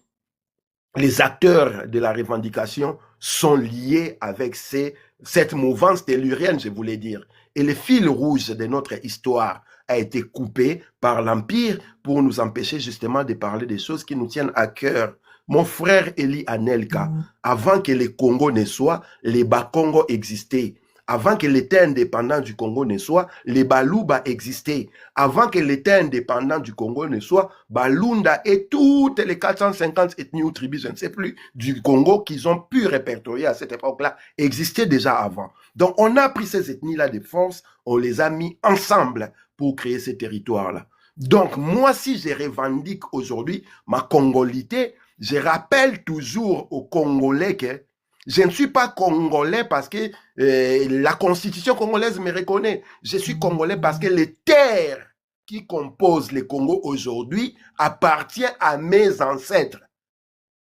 les acteurs de la revendication sont liés avec cette mouvance tellurienne, je voulais dire. Et le fil rouge de notre histoire a été coupé par l'Empire pour nous empêcher justement de parler des choses qui nous tiennent à cœur. Mon frère Eli Anelka, avant que le Congo ne soit, les Bas-Congo existaient. Avant que l'État indépendant du Congo ne soit, les Baluba existaient. Avant que l'État indépendant du Congo ne soit, Balunda et toutes les 450 ethnies ou tribus, je ne sais plus, du Congo qu'ils ont pu répertorier à cette époque-là, existaient déjà avant. Donc on a pris ces ethnies-là de force, on les a mis ensemble pour créer ces territoires-là. Donc moi, si je revendique aujourd'hui ma congolité, je rappelle toujours aux Congolais que je ne suis pas congolais parce que la constitution congolaise me reconnaît. Je suis congolais parce que les terres qui composent le Congo aujourd'hui appartiennent à mes ancêtres.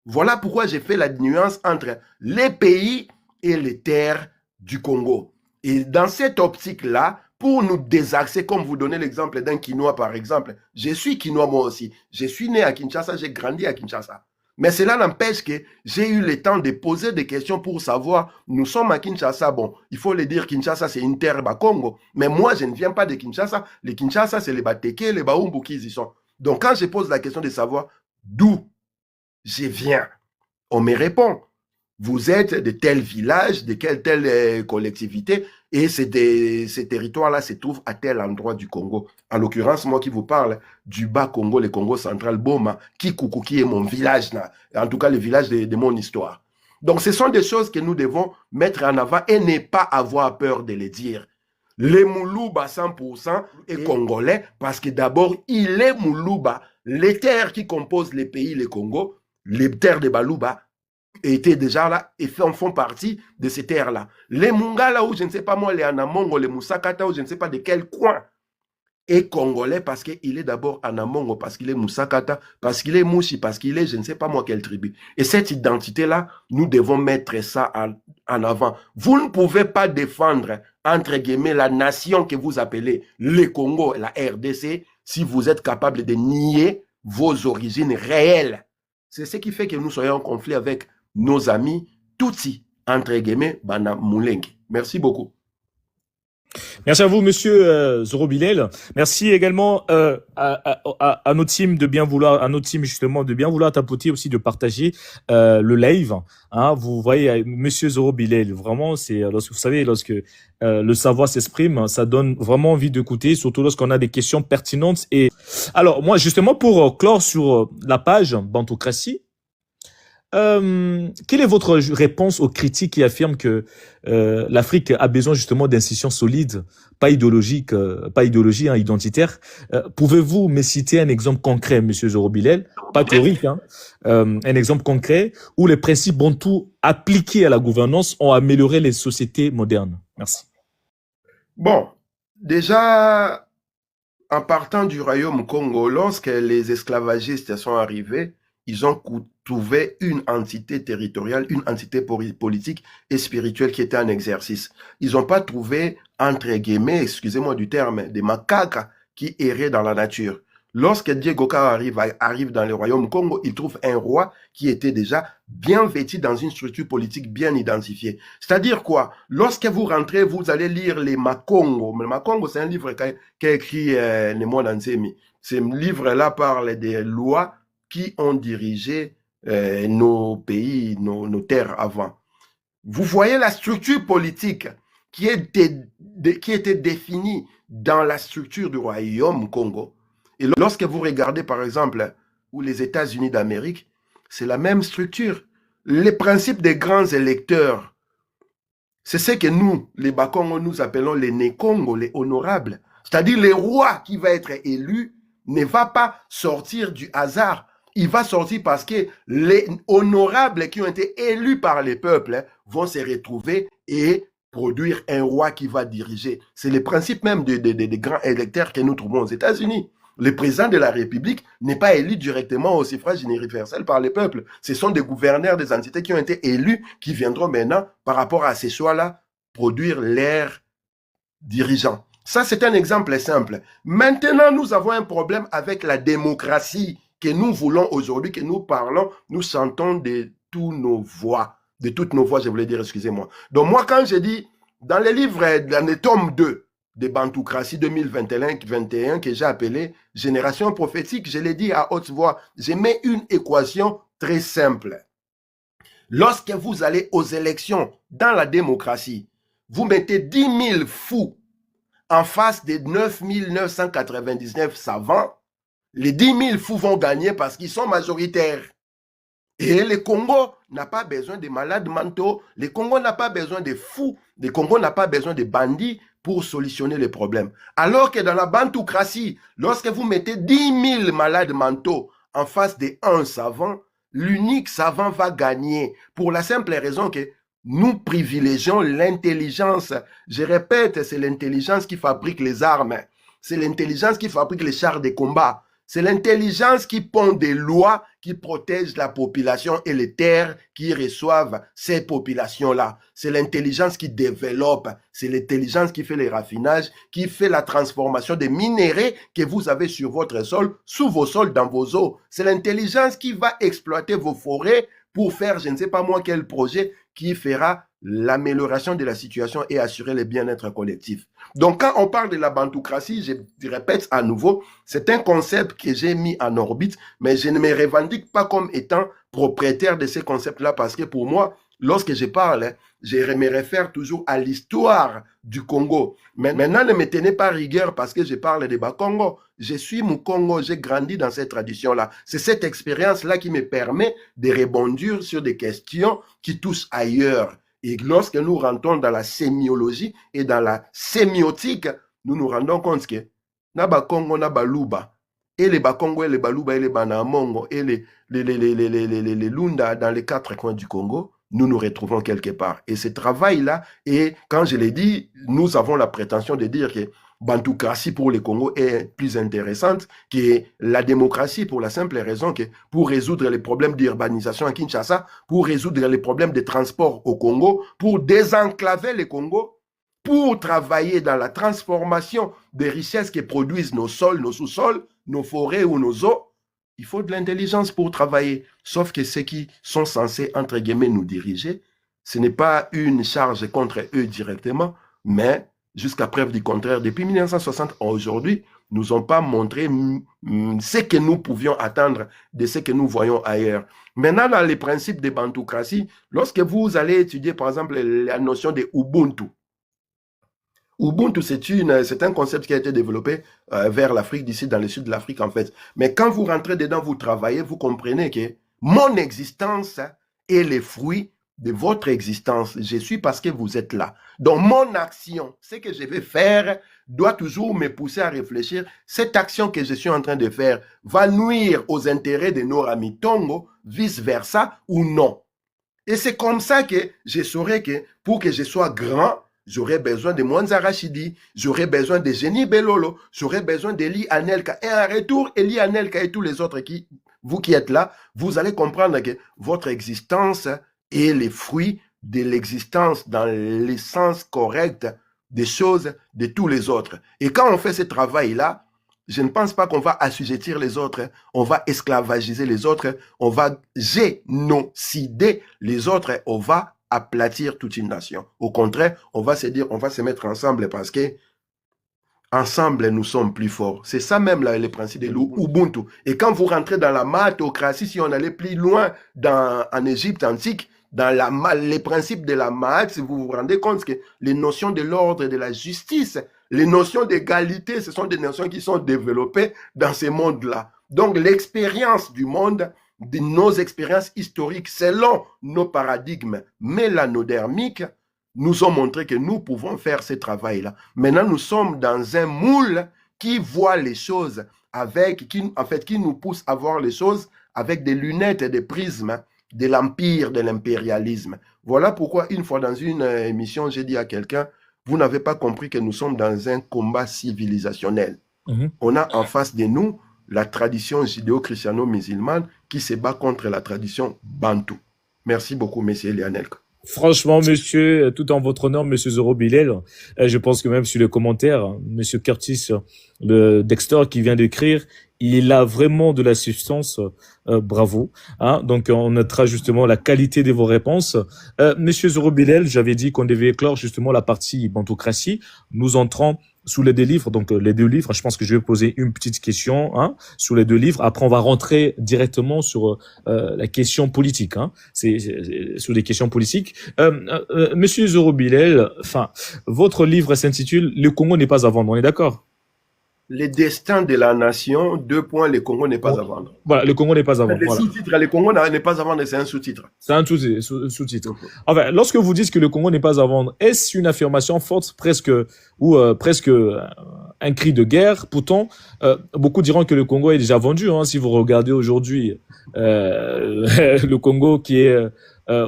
Voilà pourquoi j'ai fait la nuance entre les pays et les terres du Congo. Et dans cette optique-là, pour nous désaxer, comme vous donnez l'exemple d'un Quinois par exemple, je suis Quinois moi aussi. Je suis né à Kinshasa, j'ai grandi à Kinshasa. Mais cela n'empêche que j'ai eu le temps de poser des questions pour savoir, nous sommes à Kinshasa, bon, il faut le dire, Kinshasa c'est une terre Congo, mais moi je ne viens pas de Kinshasa, les Kinshasa c'est les Bateke, les Baumbu qui y sont. Donc quand je pose la question de savoir d'où je viens, on me répond, vous êtes de tel village, de telle collectivité, et ces territoires-là se trouvent à tel endroit du Congo. En l'occurrence, moi qui vous parle du bas Congo, le Congo central, Boma, Kikuku, qui est mon village, là, en tout cas le village de mon histoire. Donc ce sont des choses que nous devons mettre en avant et ne pas avoir peur de les dire. Les Moulouba 100% est congolais parce que d'abord, il est Moulouba. Les terres qui composent les pays, le Congo, les terres de Balouba, étaient déjà là et font partie de ces terres-là. Les Mungala, ou je ne sais pas moi, les Anamongo, les Moussakata, ou je ne sais pas de quel coin, est congolais parce qu'il est d'abord Anamongo, parce qu'il est Moussakata, parce qu'il est Mouchi, parce qu'il est je ne sais pas moi quelle tribu. Et cette identité-là, nous devons mettre ça en avant. Vous ne pouvez pas défendre, entre guillemets, la nation que vous appelez le Congo, la RDC, si vous êtes capable de nier vos origines réelles. C'est ce qui fait que nous soyons en conflit avec nos amis Tutsi, entre guillemets, Bana Moulengue. Merci beaucoup. Merci à vous, monsieur Zoro Bilel. Merci également à notre team de bien vouloir, à notre team justement de bien vouloir tapoter aussi, de partager le live. Hein, vous voyez, monsieur Zoro Bilel, vraiment, c'est lorsque vous savez, lorsque le savoir s'exprime, ça donne vraiment envie d'écouter, surtout lorsqu'on a des questions pertinentes. Et alors, moi, justement, pour clore sur la page Bantocratie, Quelle est votre réponse aux critiques qui affirment que l'Afrique a besoin justement d'institutions solides, pas idéologiques, pas idéologie hein, identitaire. Pouvez-vous me citer un exemple concret, Monsieur Zorobilel, pas théorique, hein, un exemple concret où les principes bantous appliqués à la gouvernance ont amélioré les sociétés modernes? Merci. Bon, déjà, en partant du royaume Congo, lorsque les esclavagistes sont arrivés, ils ont trouvé une entité territoriale, une entité politique et spirituelle qui était en exercice. Ils n'ont pas trouvé, entre guillemets, excusez-moi du terme, des macaques qui erraient dans la nature. Lorsque Diego Ka arrive dans le royaume Congo, il trouve un roi qui était déjà bien vêtu dans une structure politique bien identifiée. C'est-à-dire quoi? Lorsque vous rentrez, vous allez lire les Makongo. Le Makongo, c'est un livre qu'a écrit Nemo Nansemi. Ce livre-là parle des lois qui ont dirigé nos pays, nos terres avant. Vous voyez la structure politique qui était définie dans la structure du royaume Congo. Et lorsque vous regardez, par exemple, les États-Unis d'Amérique, c'est la même structure. Les principes des grands électeurs, c'est ce que nous, les Bakongo, nous appelons les Nekongo, les honorables. C'est-à-dire le roi qui va être élu ne va pas sortir du hasard. Il va sortir parce que les honorables qui ont été élus par les peuples vont se retrouver et produire un roi qui va diriger. C'est le principe même des grands électeurs que nous trouvons aux États-Unis. Le président de la République n'est pas élu directement au suffrage universel par les peuples. Ce sont des gouverneurs des entités qui ont été élus qui viendront maintenant, par rapport à ces choix-là, produire leurs dirigeants. Ça, c'est un exemple simple. Maintenant, nous avons un problème avec la démocratie que nous voulons aujourd'hui, que nous parlons, nous sentons de toutes nos voix, je voulais dire, excusez-moi. Donc moi, quand je dis, dans les livres, dans le tome 2 de Bantoocratie 2021 que j'ai appelé Génération prophétique, je l'ai dit à haute voix, je mets une équation très simple. Lorsque vous allez aux élections dans la démocratie, vous mettez 10 000 fous en face des 9 999 savants, les 10 000 fous vont gagner parce qu'ils sont majoritaires. Et le Congo n'a pas besoin de malades mentaux, le Congo n'a pas besoin de fous, le Congo n'a pas besoin de bandits pour solutionner les problèmes. Alors que dans la bantoocratie, lorsque vous mettez 10 000 malades mentaux en face d'un savant, l'unique savant va gagner pour la simple raison que nous privilégions l'intelligence. Je répète, c'est l'intelligence qui fabrique les armes. C'est l'intelligence qui fabrique les chars de combat. C'est l'intelligence qui pond des lois qui protègent la population et les terres qui reçoivent ces populations-là. C'est l'intelligence qui développe. C'est l'intelligence qui fait les raffinages, qui fait la transformation des minéraux que vous avez sur votre sol, sous vos sols, dans vos eaux. C'est l'intelligence qui va exploiter vos forêts pour faire, je ne sais pas moi, quel projet qui fera l'amélioration de la situation et assurer le bien-être collectif. Donc, quand on parle de la bantoocratie, je répète à nouveau, c'est un concept que j'ai mis en orbite, mais je ne me revendique pas comme étant propriétaire de ces concepts-là parce que pour moi, lorsque je parle, je me réfère toujours à l'histoire du Congo. Mais maintenant, ne me tenez pas rigueur parce que je parle de Bakongo. Je suis Mukongo, j'ai grandi dans cette tradition-là. C'est cette expérience-là qui me permet de rebondir sur des questions qui touchent ailleurs. Et lorsque nous rentrons dans la sémiologie et dans la sémiotique, nous nous rendons compte que na Bakongo, na Baluba, et les Bakongo, et les Baluba, et les Banamongo, et les Lunda dans les 4 coins du Congo, nous nous retrouvons quelque part. Et ce travail-là, et quand je l'ai dit, nous avons la prétention de dire que Bantoocratie pour le Congo est plus intéressante que la démocratie pour la simple raison que pour résoudre les problèmes d'urbanisation à Kinshasa, pour résoudre les problèmes de transport au Congo, pour désenclaver le Congo, pour travailler dans la transformation des richesses que produisent nos sols, nos sous-sols, nos forêts ou nos eaux, il faut de l'intelligence pour travailler. Sauf que ceux qui sont censés, entre guillemets, nous diriger, ce n'est pas une charge contre eux directement, mais jusqu'à preuve du contraire, depuis 1960 à aujourd'hui, nous n'ont pas montré ce que nous pouvions attendre de ce que nous voyons ailleurs. Maintenant, dans les principes de bantoocratie, lorsque vous allez étudier, par exemple, la notion de Ubuntu, Ubuntu, c'est un concept qui a été développé vers l'Afrique, d'ici dans le sud de l'Afrique en fait. Mais quand vous rentrez dedans, vous travaillez, vous comprenez que mon existence et les fruits de votre existence. Je suis parce que vous êtes là. Donc, mon action, ce que je vais faire, doit toujours me pousser à réfléchir. Cette action que je suis en train de faire va nuire aux intérêts de nos amis Tongo, vice-versa ou non. Et c'est comme ça que je saurais que pour que je sois grand, j'aurais besoin de Mwanza Rachidi, j'aurais besoin de Jenny Belolo, j'aurais besoin d'Eli Anelka. Et en retour, Eli Anelka et tous les autres vous qui êtes là, vous allez comprendre que votre existence est les fruits de l'existence dans l'essence correcte des choses de tous les autres. Et quand on fait ce travail-là, je ne pense pas qu'on va assujettir les autres, on va esclavagiser les autres, on va génocider les autres, on va aplatir toute une nation. Au contraire, on va se dire, on va se mettre ensemble parce que ensemble, nous sommes plus forts. C'est ça même là, le principe de l'Ubuntu. Et quand vous rentrez dans la mahatocratie, si on allait plus loin en Égypte antique, dans les principes de la Mahat, vous vous rendez compte que les notions de l'ordre et de la justice, les notions d'égalité, ce sont des notions qui sont développées dans ce monde-là. Donc l'expérience du monde, de nos expériences historiques selon nos paradigmes mélanodermiques, nous ont montré que nous pouvons faire ce travail-là. Maintenant, nous sommes dans un moule qui voit les choses qui nous pousse à voir les choses avec des lunettes et des prismes de l'empire, de l'impérialisme. Voilà pourquoi, une fois dans une émission, j'ai dit à quelqu'un, vous n'avez pas compris que nous sommes dans un combat civilisationnel. On a en face de nous la tradition judéo-christiano-musulmane qui se bat contre la tradition bantou. Merci beaucoup, monsieur Lionel. Franchement, monsieur, tout en votre honneur, monsieur Zoro Bilel, je pense que même sur les commentaires, monsieur Curtis, le Dexter qui vient d'écrire, il a vraiment de la substance, bravo. Hein. Donc, on notera justement la qualité de vos réponses. Monsieur Zoro Bilel, j'avais dit qu'on devait éclore justement la partie bantocratie. Nous entrons sous les deux livres, donc les deux livres. Je pense que je vais poser une petite question sur les deux livres. Après, on va rentrer directement sur la question politique. C'est sur les questions politiques. Monsieur Zoro Bilel, votre livre s'intitule « Le Congo n'est pas à vendre ». On est d'accord? Les destins de la nation, le Congo n'est pas à vendre. Voilà, le Congo n'est pas à vendre. Le sous-titre, le Congo n'est pas à vendre, c'est un sous-titre. C'est un sous-titre. Enfin, lorsque vous dites que le Congo n'est pas à vendre, est-ce une affirmation forte, presque un cri de guerre? Pourtant, beaucoup diront que le Congo est déjà vendu. Si vous regardez aujourd'hui le Congo qui est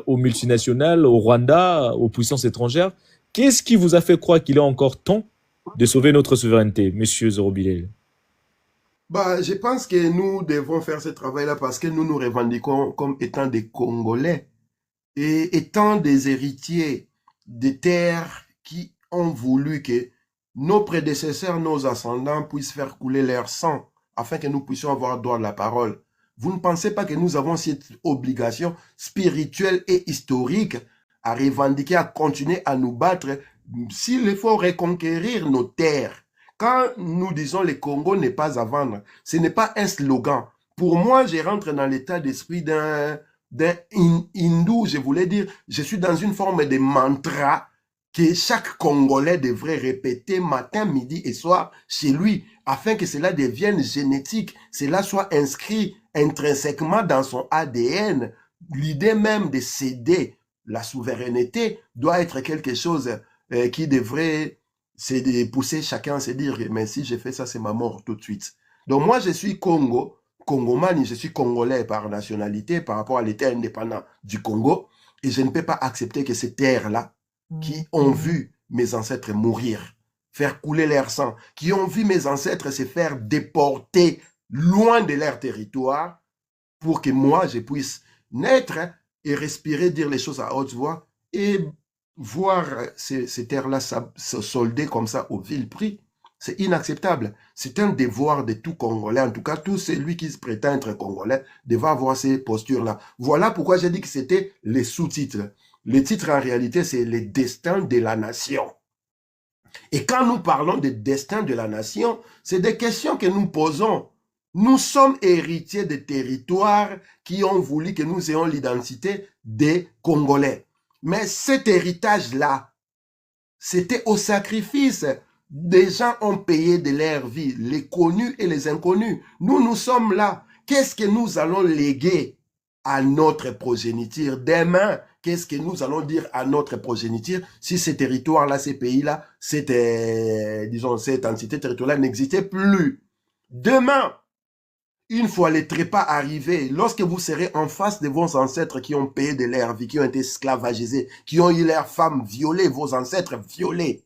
aux multinationales, au Rwanda, aux puissances étrangères, qu'est-ce qui vous a fait croire qu'il est encore temps de sauver notre souveraineté, monsieur Zoro Bilel? Je pense que nous devons faire ce travail-là parce que nous nous revendiquons comme étant des Congolais et étant des héritiers des terres qui ont voulu que nos prédécesseurs, nos ascendants puissent faire couler leur sang afin que nous puissions avoir droit à la parole. Vous ne pensez pas que nous avons cette obligation spirituelle et historique à revendiquer, à continuer à nous battre s'il faut reconquérir nos terres? Quand nous disons le Congo n'est pas à vendre, ce n'est pas un slogan. Pour moi, je rentre dans l'état d'esprit d'un hindou, je voulais dire, je suis dans une forme de mantra que chaque Congolais devrait répéter matin, midi et soir chez lui, afin que cela devienne génétique, cela soit inscrit intrinsèquement dans son ADN. L'idée même de céder la souveraineté doit être quelque chose qui devrait pousser chacun à se dire, mais si je fais ça, c'est ma mort tout de suite. Donc moi, je suis Congomani, je suis Congolais par nationalité, par rapport à l'État indépendant du Congo, et je ne peux pas accepter que ces terres-là, qui ont vu mes ancêtres mourir, faire couler leur sang, qui ont vu mes ancêtres se faire déporter loin de leur territoire, pour que moi, je puisse naître et respirer, dire les choses à haute voix, et voir ces terres-là se solder comme ça au vil prix, c'est inacceptable. C'est un devoir de tout Congolais, en tout cas tout celui qui se prétend être Congolais, devrait avoir ces postures-là. Voilà pourquoi j'ai dit que c'était les sous-titres. Le titre, en réalité, c'est les destins de la nation. Et quand nous parlons des destins de la nation, c'est des questions que nous posons. Nous sommes héritiers des territoires qui ont voulu que nous ayons l'identité des Congolais. Mais cet héritage-là, c'était au sacrifice. Des gens ont payé de leur vie, les connus et les inconnus. Nous sommes là. Qu'est-ce que nous allons léguer à notre progéniture. Demain, qu'est-ce que nous allons dire à notre progéniture si ces territoires-là, ces pays-là, disons, cette entité territoriale n'existait plus? Demain, une fois les trépas arrivés, lorsque vous serez en face de vos ancêtres qui ont payé de leur vie, qui ont été esclavagisés, qui ont eu leurs femmes violées, vos ancêtres violés,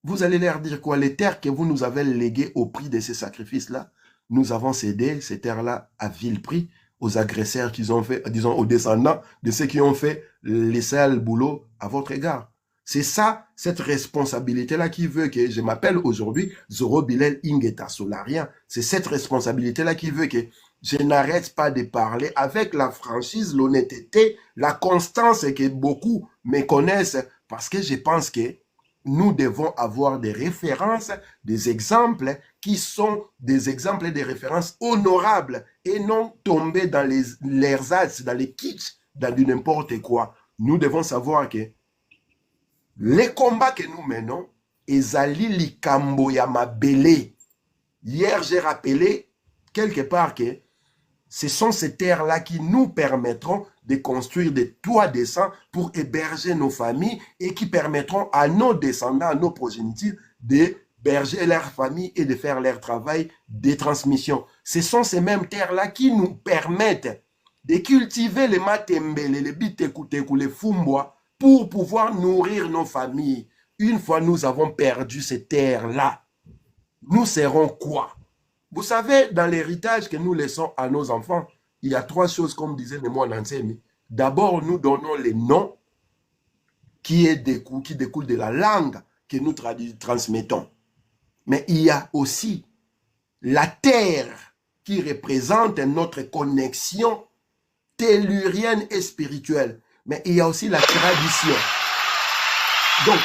vous allez leur dire quoi? Les terres que vous nous avez léguées au prix de ces sacrifices-là, nous avons cédé ces terres-là à vil prix aux agresseurs qu'ils ont fait, disons aux descendants de ceux qui ont fait les sales boulots à votre égard. C'est ça, cette responsabilité-là qui veut que je m'appelle aujourd'hui Zorobilel Ingeta Solarien. C'est cette responsabilité-là qui veut que je n'arrête pas de parler avec la franchise, l'honnêteté, la constance que beaucoup me connaissent parce que je pense que nous devons avoir des références, des exemples qui sont des exemples et des références honorables et non tomber dans l'ersatz, dans les kitsch, dans du n'importe quoi. Nous devons savoir que les combats que nous menons, ezali likambo ya mabele. Hier, j'ai rappelé quelque part que ce sont ces terres-là qui nous permettront de construire des toits décents pour héberger nos familles et qui permettront à nos descendants, à nos progénitures, d'héberger leurs familles et de faire leur travail de transmission. Ce sont ces mêmes terres-là qui nous permettent de cultiver les matembele, les bitekuteku, les fumbois, pour pouvoir nourrir nos familles. Une fois nous avons perdu ces terres-là, nous serons quoi? Vous savez, dans l'héritage que nous laissons à nos enfants, il y a trois choses, comme disait le moine Ansemi. D'abord, nous donnons les noms qui découlent de la langue que nous transmettons. Mais il y a aussi la terre qui représente notre connexion tellurienne et spirituelle. Mais il y a aussi la tradition. Donc,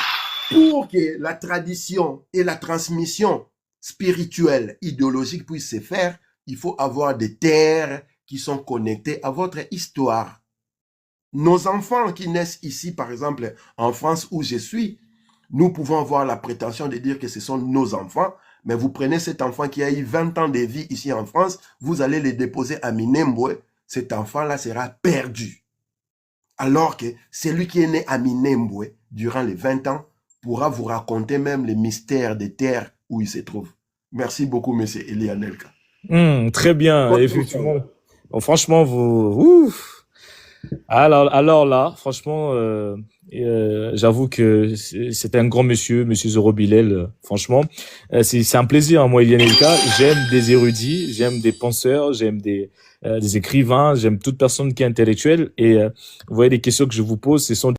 pour que la tradition et la transmission spirituelle, idéologique puisse se faire, il faut avoir des terres qui sont connectées à votre histoire. Nos enfants qui naissent ici, par exemple, en France où je suis, nous pouvons avoir la prétention de dire que ce sont nos enfants, mais vous prenez cet enfant qui a eu 20 ans de vie ici en France, vous allez le déposer à Minembwe, cet enfant-là sera perdu. Alors que celui qui est né à Minembwe durant les 20 ans pourra vous raconter même les mystères des terres où il se trouve. Merci beaucoup, M. Eli Anelka. Très bien, effectivement. Bon, franchement, alors là, franchement, j'avoue que c'est un grand monsieur Zorobilel. Franchement, c'est un plaisir. Moi, Eli Anelka, j'aime des érudits, j'aime des penseurs, j'aime des écrivains, j'aime toute personne qui est intellectuelle. Et vous voyez, les questions que je vous pose, ce sont